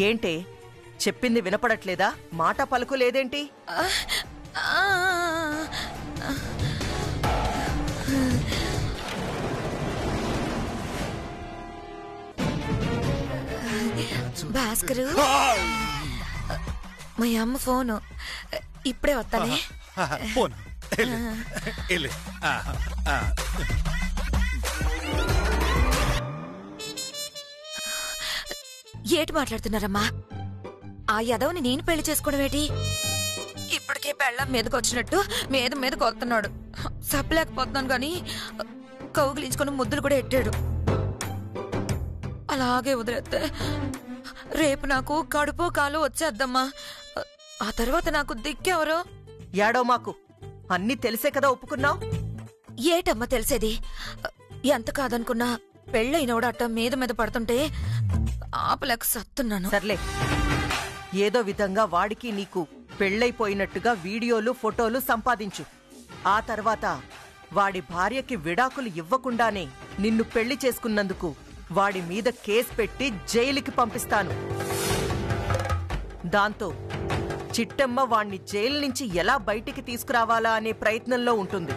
ఏంటే చెప్పింది వినపడట్లేదా? మాట పలుకు లేదేంటి? భాస్కరు, మా అమ్మ ఫోను. ఇప్పుడే వస్తానే. ఏటి మాట్లాడుతున్నారమ్మా? ఆ యదవని నేను పెళ్లి చేసుకోవడం ఏంటి? ఇప్పటికే పెళ్ళం మీదకొచ్చినట్టు మీదకు వస్తున్నాడు. చెప్పలేకపోతున్నాను గాని కౌగిలించుకొని ముద్దులు కూడా ఎట్టాడు. అలాగే వదిలేస్తే రేపు నాకు కడుపు కాలు వచ్చేద్దమ్మా. ఆ తర్వాత నాకు దిక్కెవరో. ఏడో మాకు అన్నీ తెలిసే కదా ఒప్పుకున్నావు. ఏటమ్మా తెలిసేది? ఎంత కాదనుకున్నా పెళ్ళైనోడు అట్ట మీద పడుతుంటే ఆపలేక సత్తున్నాను. సర్లే, ఏదో విధంగా వాడికి నీకు పెళ్ళైపోయినట్టుగా వీడియోలు ఫోటోలు సంపాదించు. ఆ తర్వాత వాడి భార్యకి విడాకులు ఇవ్వకుండానే నిన్ను పెళ్లి చేసుకున్నందుకు వాడి మీద కేసు పెట్టి జైలుకి పంపిస్తాను. దాంతో చిట్టమ్మ వాణ్ణి జైలు నుంచి ఎలా బయటికి తీసుకురావాలా అనే ప్రయత్నంలో ఉంటుంది.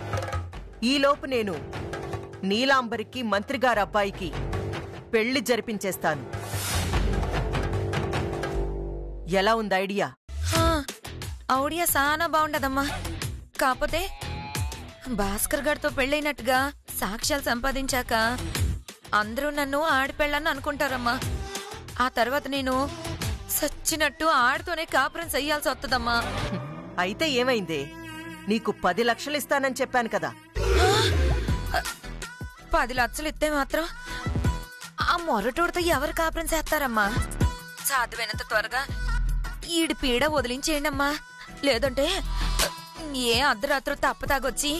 ఈలోపు నేను నీలాంబరికి మంత్రిగారి అబ్బాయికి పెళ్లి జరిపించేస్తాను. ఎలా ఉంది ఐడియా? ఐడియా చాలా బాగుండదమ్మా. కాకపోతే భాస్కర్ గారితో పెళ్ళైనట్టుగా సాక్ష్యాలు సంపాదించాక అందరూ నన్ను ఆడిపెళ్ళని అనుకుంటారమ్మా. ఆ తర్వాత నేను సచ్చినట్టు ఆడితోనే కాపురం చెయ్యాల్సి వస్తుందమ్మా. అయితే ఏమైందే? నీకు 10 లక్షలు ఇస్తానని చెప్పాను కదా. 10 లక్షలు ఇస్తే మాత్రం ఆ మొరటోడితో ఎవరు కాపురం చేస్తారమ్మా? సాధ్యమైనంత త్వరగా ఈడి పీడ వదిలించేయండమ్మా. లేదంటే ఏ అర్ధరాత్రి తప్పతాగొచ్చి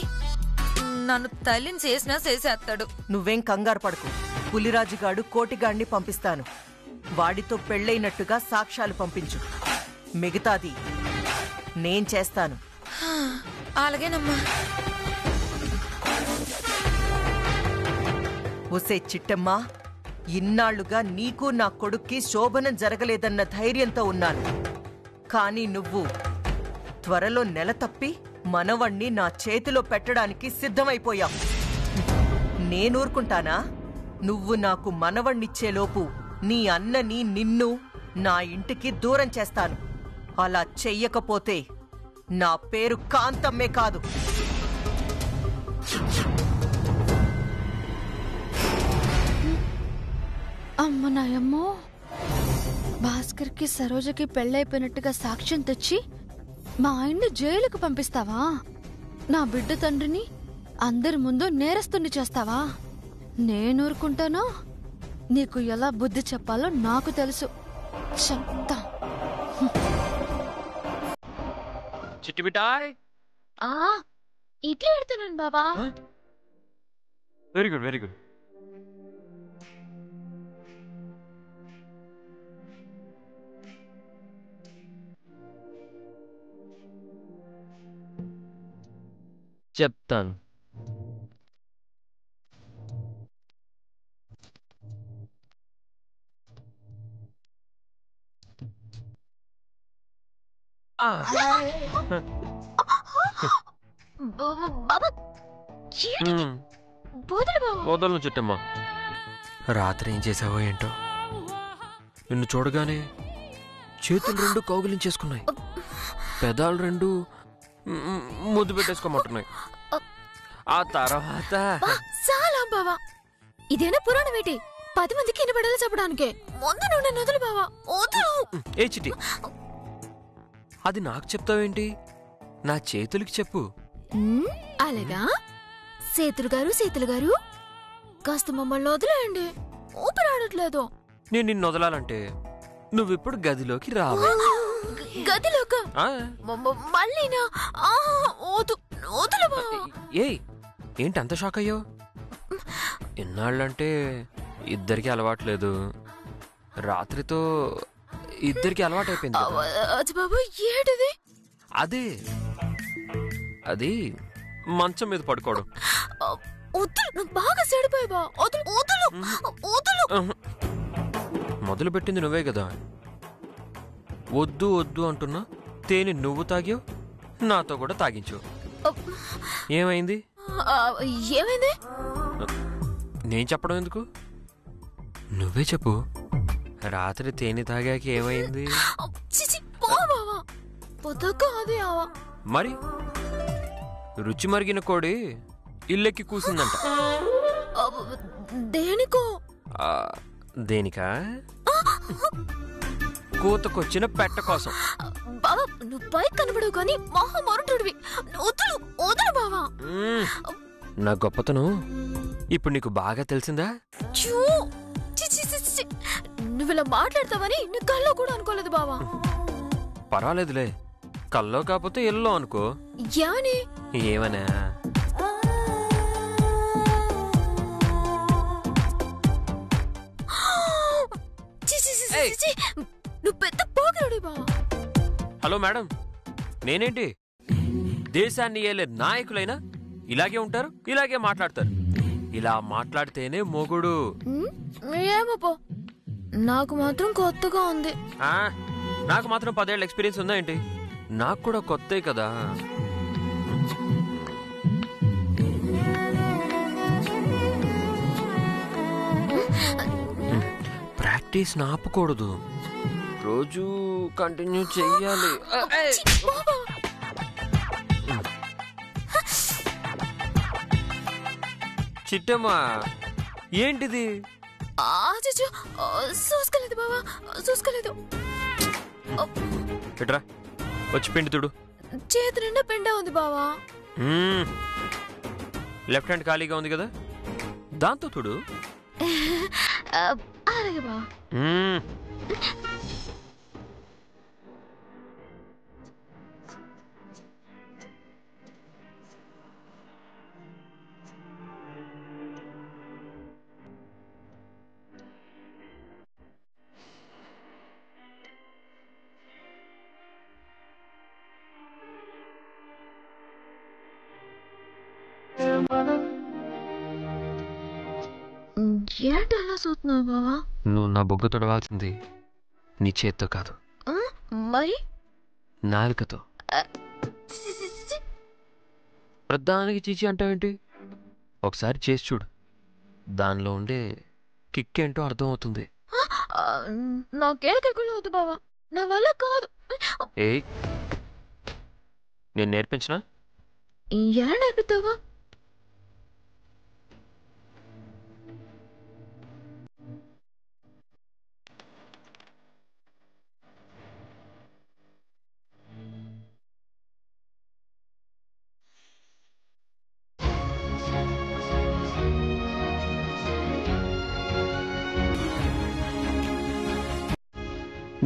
నన్ను తల్లిని చేసినా చేసేస్తాడు. నువ్వేం కంగారు పడకు. పులిరాజుగాడు కోటిగాడిని పంపిస్తాను. వాడితో పెళ్ళైనట్టుగా సాక్ష్యాలు పంపించు. మిగతాది నేను చేస్తాను. అలాగేనమ్మా. ఒసే చిట్టమ్మా, ఇన్నాళ్లుగా నీకు నా కొడుక్కి శోభనం జరగలేదన్న ధైర్యంతో ఉన్నాను. కానీ నువ్వు త్వరలో నెల తప్పి మనవణ్ణి నా చేతిలో పెట్టడానికి సిద్ధమైపోయావు. నేనూరుకుంటానా? నువ్వు నాకు మనవణ్ణిచ్చేలోపు నీ అన్నని నిన్ను నా ఇంటికి దూరం చేస్తాను. అలా చెయ్యకపోతే నా పేరు కాంతమ్మే కాదు. అమ్మ నాయమ్మో, భాస్కర్కి సరోజకి పెళ్ళైపోయినట్టుగా సాక్ష్యం తెచ్చి మా ఆయన్ని జైలుకు పంపిస్తావా? నా బిడ్డ తండ్రిని అందరి ముందు నేరస్తుని చేస్తావా? నేనూరుకుంటానో? నీకు ఎలా బుద్ధి చెప్పాలో నాకు తెలుసు. చెప్తా. చిట్టి బిటాయ్. ఇట్లా ఎడుతున్నాను బాబా. Very good, very good. చెప్తాను. వదలను చిట్టమ్మా. రాత్రి ఏం చేసావో ఏంటో, నిన్ను చూడగానే చేతులు 2 కౌగిలించేసుకున్నాయి, పెదాలు 2 ముద్దు పెట్టేసుకోమంటున్నాయి. ఆ తర్వాత చాలా బావా, ఇదేనా పురాణం ఏంటి? 10 మందికి వినపడేలా చెప్పడానికే ముందు నువ్వు నన్ను వదులు బావా, వదులు. ఏ చిట్టి, అది నాకు చెప్తావేంటి? నా చేతులకి చెప్పు. అలాగా? సేతులు గారు కాస్త మమ్మల్ని వదిలేయండి, ఊపిరాడట్లేదు. నేను నిన్ను వదలాలంటే నువ్విప్పుడు గదిలోకి రావు. గదిలోక మళ్ళీనా? ఏయ్, ఏంటి అంత షాక్ అయ్యో? ఇన్నాళ్ళంటే ఇద్దరికి అలవాట్లేదు, రాత్రితో ఇద్దరికి అలవాటైపోయింది. అదే, అది మంచం మీద పడుకోవడం. బాగా మొదలు పెట్టింది నువ్వే కదా, వద్దు వద్దు అంటున్నా తేనె నువ్వు తాగావు, నాతో కూడా తాగించు. ఏమైంది? ఏమైంది? నేను చెప్పడం ఎందుకు, నువ్వే చెప్పు. రాత్రి తేనె తాగాక ఏమైంది? మరి రుచి మరిగిన కోడి ఇల్లెక్కి కూసిందంట. దేనికో? దేనికా? కూతకొచ్చిన పెట్ట కోసం. బావా నువ్వు పైకి కనబడవు కానీ మహా మొరటుడివి. వదులు వదులు బావా. నా గొప్పతనం ఇప్పుడు నీకు బాగా తెలిసిందా? నువ్వు ఇలా మాట్లాడతావని నీ కల్లో కూడా అనుకోలేదు బావా. పర్వాలేదులే, కల్లో కాకపోతే ఎల్లో అనుకో. ఏమని? ఏమనా? నువ్వు పెద్ద పోగరుడి బావా. హలో మేడం, నేనేంటి దేశాన్ని ఏలే నాయకులైనా ఇలాగే ఉంటారు, ఇలాగే మాట్లాడతారు. ఇలా మాట్లాడితేనే మొగుడు. ఏమో పో, నాకు మాత్రం కొత్తగా ఉంది. నాకు మాత్రం 10 ఏళ్ళ ఎక్స్పీరియన్స్ ఉందా ఏంటి? నాకు కూడా కొత్తే కదా. ప్రాక్టీస్ ఆపకూడదు, రోజు కంటిన్యూ చెయ్యాలి. చిట్టమ్మా ఏంటిది? చూసుకోలేదు బావా, చూసుకోలేదు. ఎట్రా వచ్చి పిండి తుడు. చేతి నిండా పిండా ఉంది బావా. లెఫ్ట్ హ్యాండ్ ఖాళీగా ఉంది కదా, దాంతో తుడు. అలాగే బావా. ఏంటి అలా చూస్తున్నావు బావా? నువ్వు నా బొగ్గ తొడవాల్సింది నీ చేత్తో కాదు, మరి నాలుకతో. ప్రధానికి చీచి అంటావేంటి? ఒకసారి చేసి చూడు, దానిలో ఉండే కిక్ ఏంటో అర్థం అవుతుంది. నాకే కిక్కులు అవుతుంది బావా, నా వల్ల కాదు. ఏయ్, నేను నేర్పించినా? ఎలా నేర్పుతావా?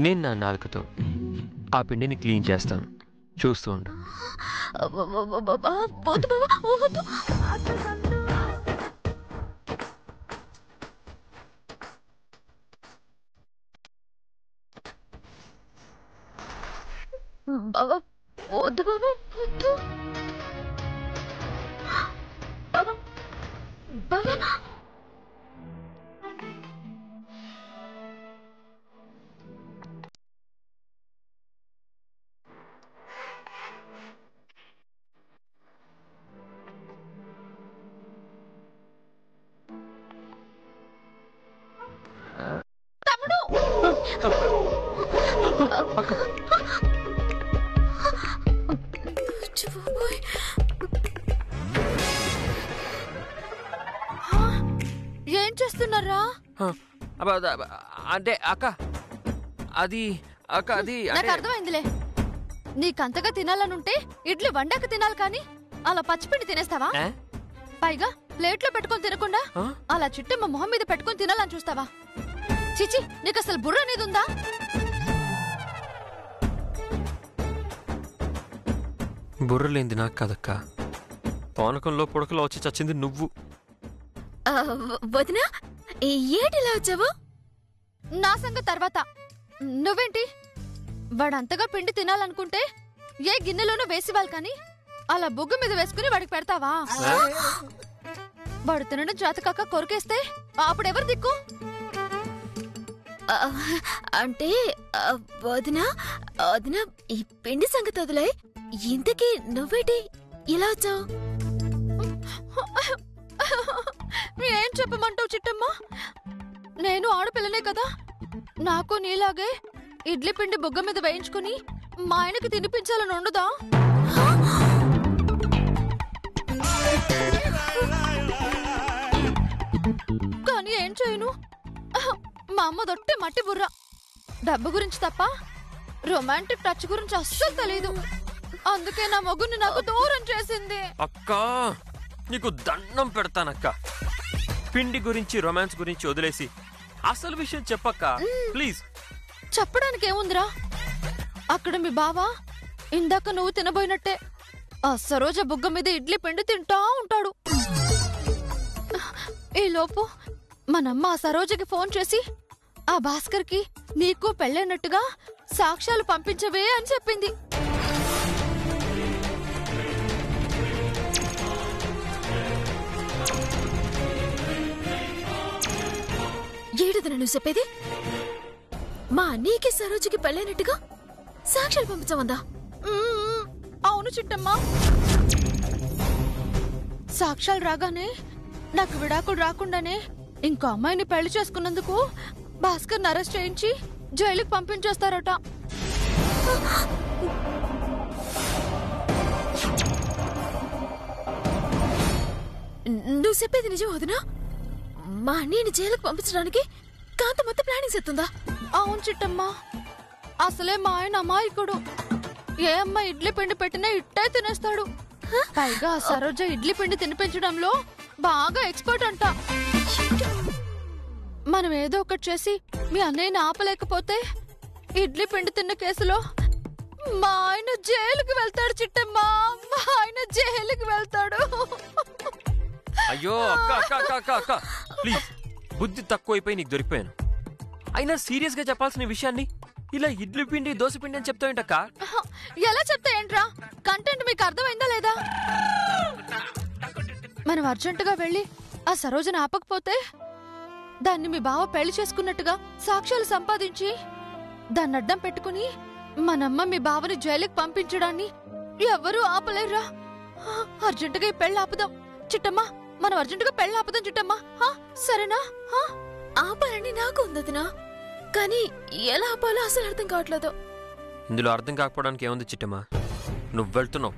నేను నా నాలుకతో ఆ పిండిని క్లీన్ చేస్తాను, చూస్తూ ఉండు. వద్దు బాబా, వద్దు బాబా. బాబా ఏం చేస్తున్నారా? అంటే అక్క అది నాకు అర్థమైందిలే. నీకంతగా తినాలనుంటే ఇడ్లీ వండాక తినాలి కానీ అలా పచ్చిపిండి తినేస్తావా? పైగా ప్లేట్లో పెట్టుకొని తినకుండా అలా చిట్టమ్మ మొహం మీద పెట్టుకొని తినాలని చూస్తావా? చిచి, నీకు అసలు బుర్ర అనేది ఉందా? బుర్రలేంది నాకు కదక్క, పానకంలో పుడకలో వచ్చి చచ్చింది నువ్వు. వదినా, ఏటిలా వచ్చావు? నా సంగతి తర్వాత. నువ్వేంటి వాడంతగా పిండి తినాలనుకుంటే ఏ గిన్నెలోనూ వేసివాళ్ళు కానీ అలా బొగ్గు మీద వేసుకుని వాడికి పెడతావా? వాడు తినడం చేతకాక కొరికేస్తే అప్పుడెవరు దిక్కు? అంటే వదినా వదినా ఈ పిండి సంగతి వదిలే, ఇంతకీ నువ్వేటి ఇలా వచ్చావు? ఏం చెప్పమంటావు చిట్టమ్మా? నేను ఆడపిల్లనే కదా, నాకు నీలాగే ఇడ్లీ పిండి బుగ్గ మీద వేయించుకుని మా ఆయనకి తినిపించాలని ఉండదా? కానీ ఏం చేయను, మా అమ్మ దొట్టే మట్టి బుర్ర. డబ్బు గురించి తప్ప రొమాంటిక్ టచ్ గురించి అస్సలు తెలీదు. అందుకే నా మొగుని నాకు దూరం చేసింది. అక్క నీకు దండం పెడతానక్క. పిండి గురించి రొమాన్స్ గురించి వదిలేసి అసలు విషయం చెప్పక్క ప్లీజ్. చెప్పడానికి ఏముందిరా, అక్కడ మీ బావా ఇందాక నువ్వు తినబోయినట్టే ఆ సరోజ బుగ్గ మీద ఇడ్లీ పిండి తింటా ఉంటాడు. ఈలోపు మనమ్మ ఆ సరోజకి ఫోన్ చేసి ఆ భాస్కర్కి నీకు పెళ్ళైనట్టుగా సాక్ష్యాలు పంపించవే అని చెప్పింది. ఏడుదన నువ్వు చెప్పేది? మా అన్నయ్యకి సరోజకి పెళ్ళైనట్టుగా సాక్ష్యాలు పంపించమందా? అవును చిట్టమ్మా. సాక్ష్యాలు రాగానే నాకు విడాకులు రాకుండానే ఇంకో అమ్మాయిని పెళ్లి చేసుకున్నందుకు భాస్కర్ అరెస్ట్ చేయించి జైలుకి పంపించేస్తారట. నువ్వు చెప్పేది నిజం వదినా? మా అన్నయ్యని జైలుకి పంపించడానికి కాంత మొత్తం ప్లానింగ్ చేస్తుందా? అవును చిట్టమ్మా, అసలే మా ఆయన అమాయకుడు. ఏ అమ్మ ఇడ్లీ పిండి పెట్టినా ఇట్టే తినేస్తాడు. పైగా సరోజ ఇడ్లీ పిండి తినిపించడంలో బాగా ఎక్స్పర్ట్ అంట. మనం ఏదో ఒకటి చేసి మీ అన్నయ్యని ఆపలేకపోతే ఇడ్లీ పిండి తిన్న కేసులో మా ఆయన జైలుకి వెళ్తాడు చిట్టమ్మా. మా ఆయన జైలుకి వెళ్తాడు. అయ్యో అక్క అక్క అక్క అక్క అక్క ప్లీజ్, బుద్ధి తక్కువైపోయి నీకు దొరికిపోయాను. అయినా సీరియస్ గా చెప్పాల్సిన విషయాన్ని ఇలా ఇడ్లీ పిండి దోశ పిండి అని చెప్తావేంటక్క? ఎలా చెప్తా ఏంట్రా? కంటెంట్ మీకు అర్థమైందా లేదా? మనం అర్జెంటుగా వెళ్ళి ఆ సరోజను ఆపకపోతే దాన్ని మీ బావ పెళ్లి చేసుకున్నట్టుగా సాక్ష్యాలు సంపాదించి దాన్ని అడ్డం పెట్టుకుని మనమ్మ మీ బావని జైలుకి పంపించడాన్ని ఎవరూ ఆపలేరురా. అర్జెంటుగా ఈ పెళ్లి ఆపుదాం చిట్టమ్మా. మనం అర్జెంటుగా పెళ్లి ఆపుదాం చిట్టమ్మా. సరేనా? ఆపాలని నాకు ఉందదినా, కానీ ఎలా ఆపాలో అసలు అర్థం కావట్లేదు. ఇందులో అర్థం కాకపోవడానికి ఏముంది చిట్టమ్మ? నువ్వు వెళ్తున్నావు,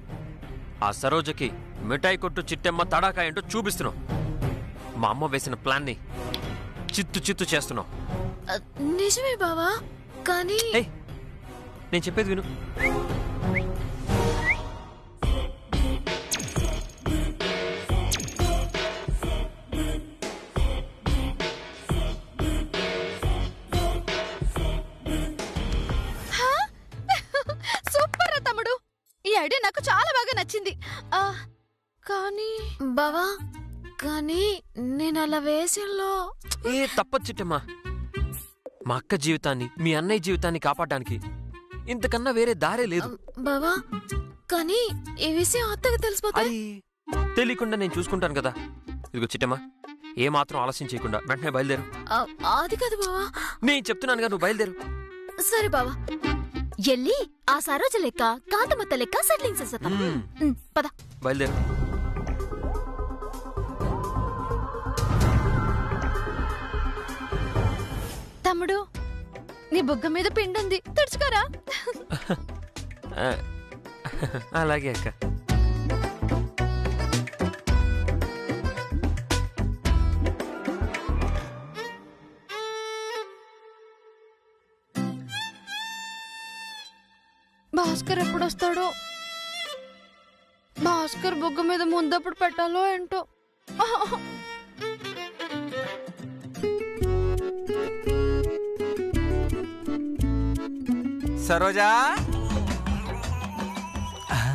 ఆ సరోజకి మిఠాయి కొట్టు చిట్టమ్మ తడాకా ఏంటో చూపిస్తున్నావు. మా అమ్మ వేసిన ప్లాన్ ని చిత్తు చిత్తు చేస్తున్నావు. నిజమే బావా, కానీ నేను చెప్పేది విను. సూపర్ రా తమ్ముడు, ఈ ఐడియా నాకు చాలా బాగా నచ్చింది. కానీ బావా, కానీ నేను అలా వేసంలో తప్పదు చిట్టమ్మా. మా అక్క జీవితాన్ని మీ అన్నయ్య జీవితాన్ని కాపాడడానికి ఇంతకన్నా వేరే దారే లేదు బావా. కానీ ఈ విషయం అత్తకి తెలిసిపోతాయి. తెలియకుండా నేను చూసుకుంటాను కదా. ఇదిగో చిట్టమ్మా, ఏ మాత్రం ఆలస్యం చేయకుండా వెంటనే బయలుదేరు. అది కాదు బావా, నేను చెప్తున్నాను కదా, నువ్వు బయలుదేరు. సరే బావా, ఎల్లి ఆ సరోజ లెక్క కాంతమత్త లెక్క సెటిలింగ్ చేసేద్దాం. పద బయలుదేరు. తమ్ముడు, నీ బుగ్గ మీద పిండుంది, తుడుచుకోరా. అలాగే అక్క. భాస్కర్ ఎప్పుడొస్తాడో? భాస్కర్ బుగ్గ మీద ముందప్పుడు పెట్టాలో ఏంటో. సరోజా,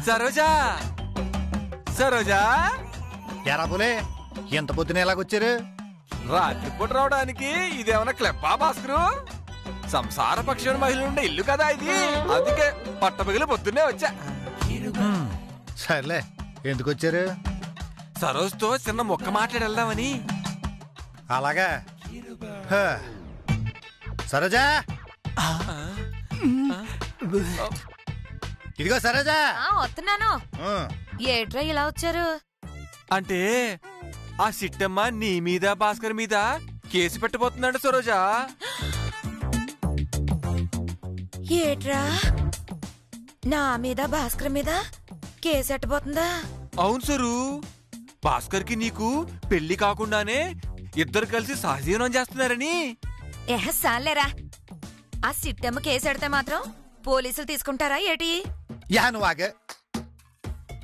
సరోజా, సరోజా. ఎరా పోలే, ఎంత పొద్దున ఎలాగొచ్చారు? రాత్రిపూట రావడానికి ఇదేమన్నా క్లబ్బా భాస్కరు? సంసార పక్షుల మహిళలు ఉండే ఇల్లు కదా ఇది, అందుకే పట్టపగిలి పొద్దున్నే వచ్చా. సర్లే, ఎందుకు వచ్చారు? సరోజ్తో చిన్న మొక్క మాట్లాడి వెళ్దామని. అలాగా. సరోజా, ఇదిగో సరోజా. వస్తున్నాను. ఏట్రా ఇలా వచ్చారు? అంటే ఆ సిట్టమ్మ నీ మీద భాస్కర్ మీద కేసు పెట్టబోతున్నాడు సరోజా. ఏట్రా నా మీద భాస్కర్ మీద కేసు ఎట్టబోతుందా? అవును సరు, భాస్కర్ కి నీకు పెళ్లి కాకుండానే ఇద్దరు కలిసి సహజీవనం చేస్తున్నారని. సాలేరా, ఆ సిట్టమ్మ కేసు ఎడితే మాత్రం పోలీసులు తీసుకుంటారా ఏటి? యా నువ్వు ఆగే.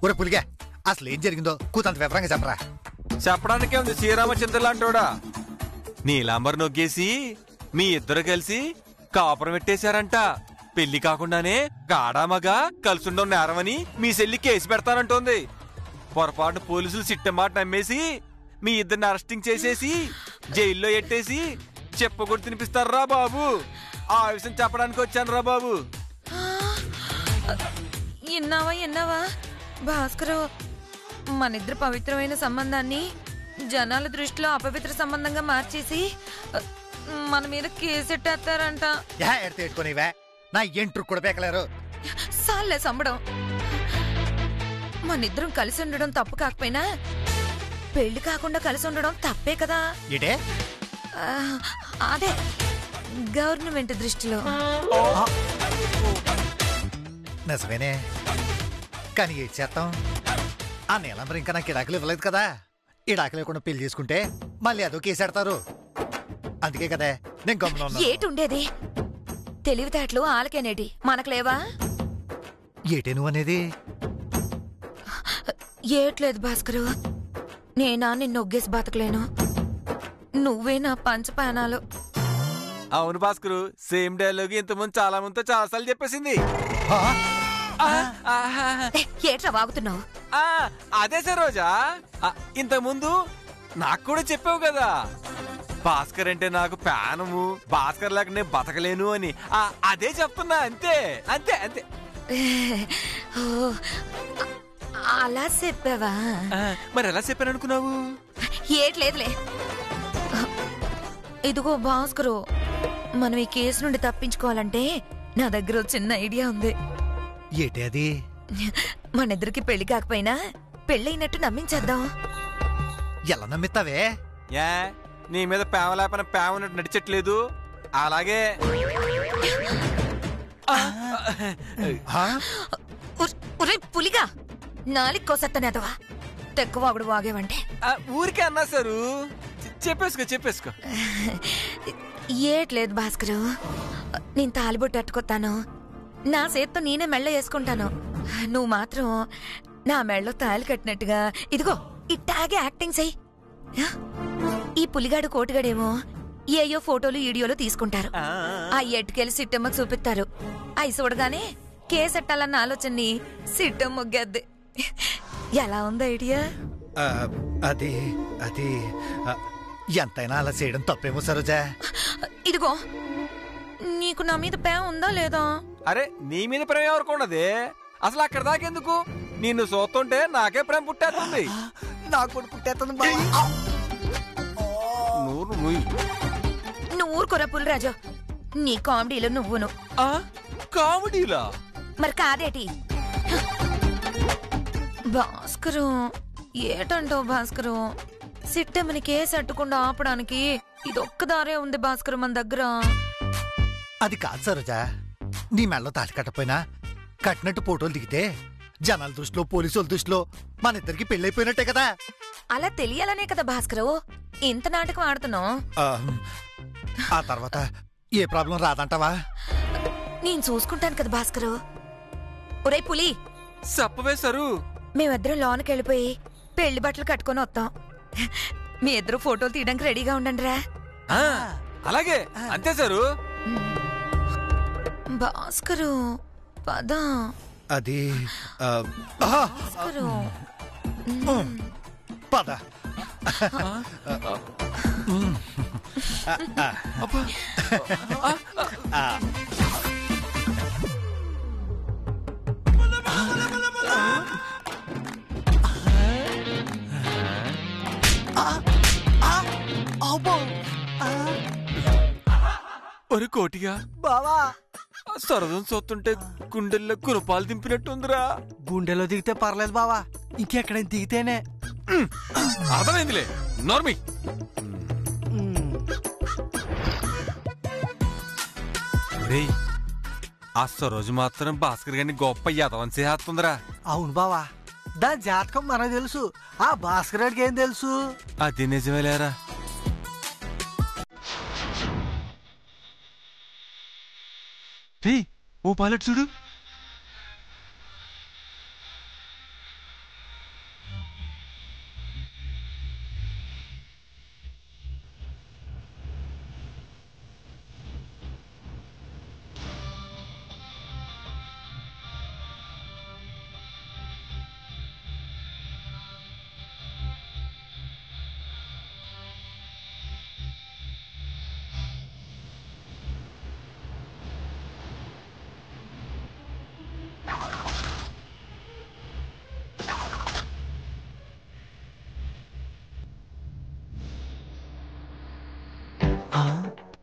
ఒరే పులిగా, అసలు ఏం జరిగిందో కూతంత వివరంగా చెప్పరా. చెప్పడానికే ఉంది శ్రీరామచంద్రులాంటోడా. నీలాంబర్ నొగ్గేసి మీ ఇద్దరు కలిసి కాపురం పెట్టేశారంట. పెళ్లి కాకుండానే గాడామగా కలిసుండవు నేరమని మీ చెల్లి కేసు పెడతానంటోంది. పొరపాటు పోలీసులు సిట్టమాట నమ్మేసి మీ ఇద్దరిని అరెస్టింగ్ చేసేసి జైల్లో ఎట్టేసి చెప్పకూడదు తినిపిస్తారా బాబు. ఆ విషయం చెప్పడానికి వచ్చాను రా బాబు. ఎన్నావా భాస్కరు, మనిద్దరు పవిత్రమైన సంబంధాన్ని జనాల దృష్టిలో అపవిత్ర సంబంధంగా మార్చేసి మన మీద కేసెట్టేస్తారంట. ఎట్టుకోనివే, నా ఎంట్రు కూడా పేకలేరు. సాల్లే సంబడం. మనిద్దరం కలిసి ఉండడం తప్పు కాకపోయినా పెళ్లి కాకుండా కలిసి ఉండడం తప్పే కదా. ఇటే అదే గవర్నమెంట్ దృష్టిలో. నిజమేనే, కానీ ఏం చేస్తాం? ఆ నీలంబర్ ఇంకా నాకు ఇడాకులు ఇవ్వలేదు కదా. ఇడాకులు లేకుండా పెళ్లి చేసుకుంటే మళ్ళీ అదో కేసెడతారు. అందుకే కదా నేను గమనం. ఏటుండేది తెలివితేటలు ఆలకేనేటి, మనకు లేవా? ఏటే నువ్వు అనేది? ఏట్లేదు భాస్కరు, నేనా నిన్ను నొగ్గేసి బతకలేను. నువ్వే నా పంచపానాలు. అవును భాస్కరు, సేమ్ డైలాగ్ ఇంతకుముందు చాలా మందితో చాలాసార్లు చెప్పేసింది. ఏట్రా వాగుతున్నావు? అదే సరోజా, ఇంతకుముందు నాకు కూడా చెప్పావు కదా, భాస్కర్ అంటే నాకు ప్రాణము, భాస్కర్ లేక నేను బతకలేను అని. అదే చెప్తున్నా, అంతే అంతే అంతే. అలా చెప్పావా? మరి ఎలా చెప్పాను అనుకున్నావు? ఏట్లేదులే. ఇదిగో భాస్కరు, మనం ఈ కేసు నుండి తప్పించుకోవాలంటే నా దగ్గర చిన్న ఐడియా ఉంది. ఏటే అది? మనిద్దరికి పెళ్లి కాకపోయినా పెళ్ళైనట్టు నమ్మించేద్దాం. ఎలా నమ్మిస్తావే? నీ మీద ప్రేమ లేపన ప్రేమ ఉన్నట్టు నడిచట్లేదు. అలాగే పులిగా నాలిక్ కోసత్తనేదవా తెక్కువాగుడు వాగేవంటే. ఊరికే అన్నా సారు, చెప్పేసుకో. ఏట్లేదు భాస్కరు, నేను తాలిబొట్టు అట్టుకొత్తాను, నా చేత్తో నేనే మెళ్ళ వేసుకుంటాను. నువ్వు మాత్రం నా మెళ్ళలో తాలి కట్టినట్టుగా ఇదిగో ఇట్టాగే యాక్టింగ్ చెయ్యి. ఈ పులిగాడు కోటిగాడేమో ఏయో ఫోటోలు వీడియోలు తీసుకుంటారు. ఆ ఎట్టుకెళ్ళి సిట్టమ్మకు చూపిస్తారు. అయి చూడగానే కేసెట్టాలన్న ఆలోచనని సిట్టమ్మ మొగ్గద్ది. ఎలా ఉంది ఐడియా? అది అది ఎంతైనా అలా చేయడం తప్పేమో సరోజా. ఇదిగో, నీకు నా మీద ప్రేమ ఉందా లేదా? అరే నీ మీద ప్రేమ ఎవరుకున్నది? అసలు అక్కడ దాకెందుకు? నిన్ను చూస్తుంటే నాకే ప్రేమ పుట్టేస్తుంది. నాకు కూడా పుట్టేస్తుంది. నువ్వు ఊరుకోరా పులిరాజు, నీ కామెడీలో నువ్వును. కామెడీలా? మరి కాదేటి? భాస్కరు, ఏటంటావు భాస్కరు? సిట్టమ్మని కేసు అట్టకుండా ఆపడానికి ఇదొక్క దారే ఉంది భాస్కరు మన దగ్గర. అది కాదు సరోజా, నీ మెళ్ళలో తాటి కట్టపోయినా కట్టినట్టు ఫోటోలు దిగితే జనాల దృష్టిలో పోలీసుల దృష్టిలో మన ఇద్దరికి పెళ్ళైపోయినట్టే కదా. అలా తెలియాలనే కదా భాస్కరు ఇంత నాటకం ఆడుతున్నావు. ఆ తర్వాత ఏ ప్రాబ్లం రాదంటావా? నేను చూసుకుంటాను కదా భాస్కరు. ఒరే పులి, చెప్పవేశారు. మేమిద్దరం లోనికి వెళ్ళిపోయి పెళ్లి బట్టలు కట్టుకొని వస్తాం. మీ ఇద్దరు ఫోటోలు తీయడానికి రెడీగా ఉండండి రా. అలాగే, అంతే సారు. భాస్కరు పద. అది భాస్కరు పద. ఒరే కోటిగా బావా ఆ సరదం చూస్తుంటే గుండెల్లో కురపాలు దింపినట్టుందిరా. గుండెలో దిగితే పర్లేదు బావా, ఇంకెక్కడైనా దిగితేనే. అర్థమైందిలే నార్మీ. రేయ్ ఆ సరోజు మాత్రం భాస్కర్ గారిని గొప్ప యదవని చేస్తుందిరా. అవును బావా, దాని జాతకం మనకు తెలుసు, ఆ భాస్కర్ రెడ్డికి ఏం తెలుసు? అది నిజమేలేరా. రేయ్ ఓ పైలట్ చూడు.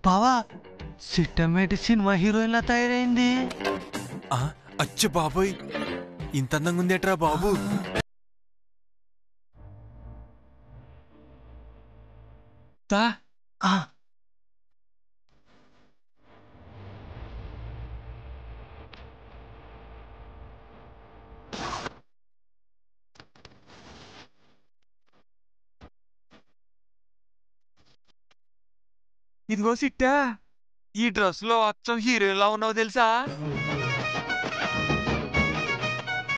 బావా సిట్టమేటి సినిమా హీరోయిన్ లా తయారైంది. అచ్చ బాబోయ్, ఇంత అందంగా ఉందేట్రా బాబు. తా ఇదిగో సిట్టా, ఈ డ్రెస్ లో అచ్చం హీరోయిన్ లా ఉన్నావు తెలుసా?